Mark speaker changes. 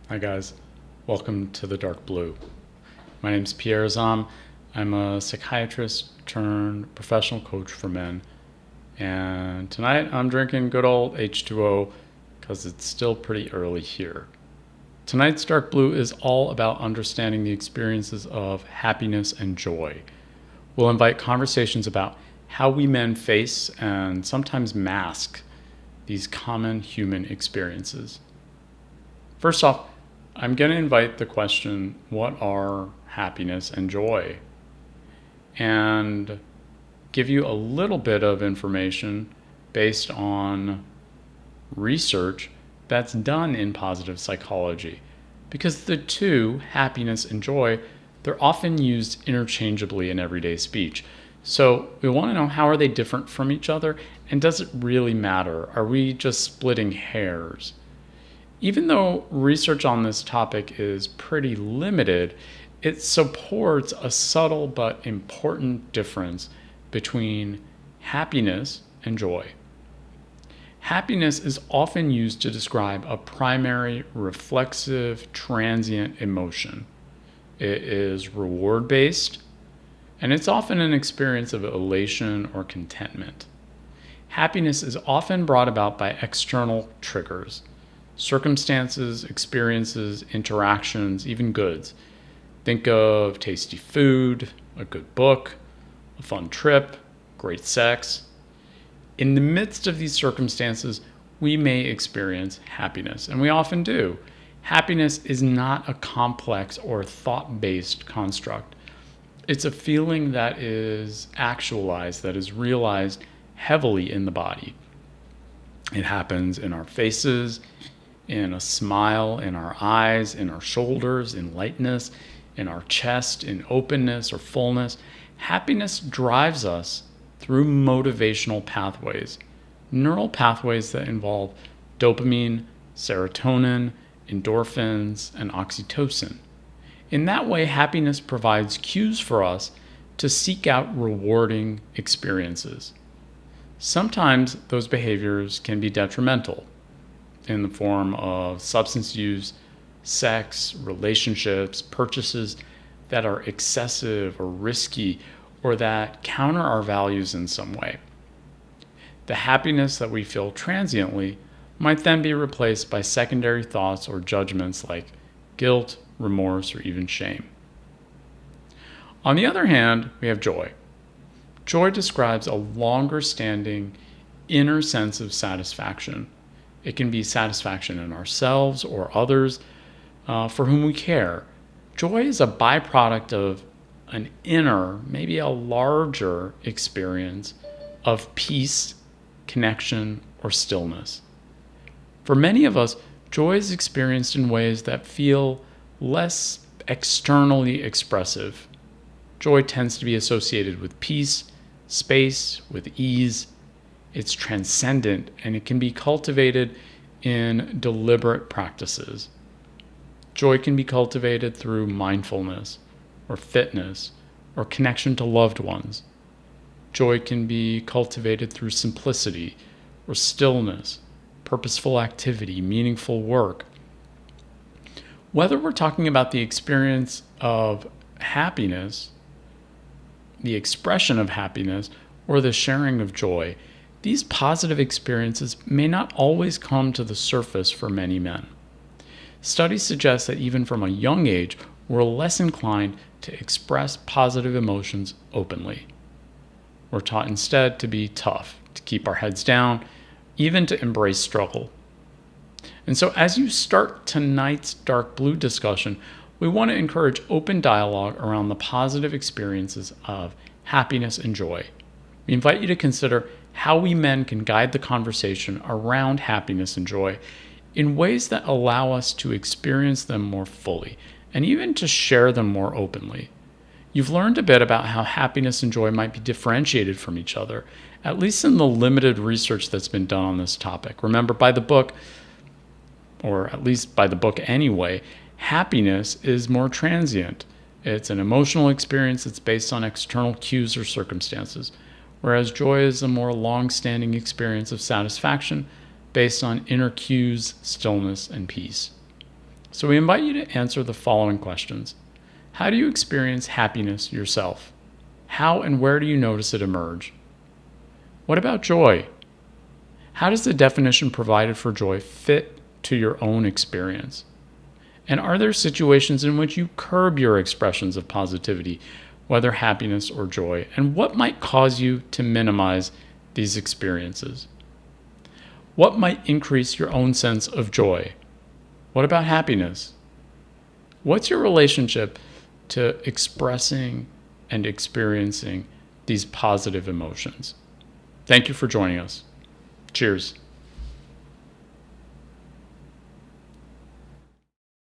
Speaker 1: Hi guys, welcome to the Dark Blue. My name is Pierre Zam. I'm a psychiatrist turned professional coach for men. And tonight I'm drinking good old H2O because it's still pretty early here. Tonight's Dark Blue is all about understanding the experiences of happiness and joy. We'll invite conversations about how we men face and sometimes mask these common human experiences. First off, I'm going to invite the question, what are happiness and joy? And give you a little bit of information based on research that's done in positive psychology. Because the two, happiness and joy, they're often used interchangeably in everyday speech. So we want to know, how are they different from each other? And does it really matter? Are we just splitting hairs? Even though research on this topic is pretty limited, it supports a subtle but important difference between happiness and joy. Happiness is often used to describe a primary, reflexive, transient emotion. It is reward-based, and it's often an experience of elation or contentment. Happiness is often brought about by external triggers. Circumstances, experiences, interactions, even goods. Think of tasty food, a good book, a fun trip, great sex. In the midst of these circumstances, we may experience happiness, and we often do. Happiness is not a complex or thought-based construct. It's a feeling that is actualized, that is realized heavily in the body. It happens in our faces, in a smile, in our eyes, in our shoulders, in lightness, in our chest, in openness or fullness. Happiness drives us through motivational pathways, neural pathways that involve dopamine, serotonin, endorphins, and oxytocin. In that way, happiness provides cues for us to seek out rewarding experiences. Sometimes those behaviors can be detrimental, in the form of substance use, sex, relationships, purchases that are excessive or risky or that counter our values in some way. The happiness that we feel transiently might then be replaced by secondary thoughts or judgments like guilt, remorse, or even shame. On the other hand, we have joy. Joy describes a longer-standing inner sense of satisfaction. It can be satisfaction in ourselves or others for whom we care. Joy is a byproduct of an inner, maybe a larger experience of peace, connection, or stillness. For many of us, joy is experienced in ways that feel less externally expressive. Joy tends to be associated with peace, space, with ease. It's transcendent, and it can be cultivated in deliberate practices. Joy can be cultivated through mindfulness, or fitness, or connection to loved ones. Joy can be cultivated through simplicity, or stillness, purposeful activity, meaningful work. Whether we're talking about the experience of happiness, the expression of happiness, or the sharing of joy, these positive experiences may not always come to the surface for many men. Studies suggest that even from a young age, we're less inclined to express positive emotions openly. We're taught instead to be tough, to keep our heads down, even to embrace struggle. And so as you start tonight's Dark Blue discussion, we want to encourage open dialogue around the positive experiences of happiness and joy. We invite you to consider how we men can guide the conversation around happiness and joy in ways that allow us to experience them more fully and even to share them more openly. You've learned a bit about how happiness and joy might be differentiated from each other, at least in the limited research that's been done on this topic. Remember, by the book, or at least by the book anyway, happiness is more transient. It's an emotional experience that's based on external cues or circumstances, whereas joy is a more long-standing experience of satisfaction based on inner cues, stillness, and peace. So we invite you to answer the following questions. How do you experience happiness yourself? How and where do you notice it emerge? What about joy? How does the definition provided for joy fit to your own experience? And are there situations in which you curb your expressions of positivity, whether happiness or joy? And what might cause you to minimize these experiences? What might increase your own sense of joy? What about happiness? What's your relationship to expressing and experiencing these positive emotions? Thank you for joining us. Cheers.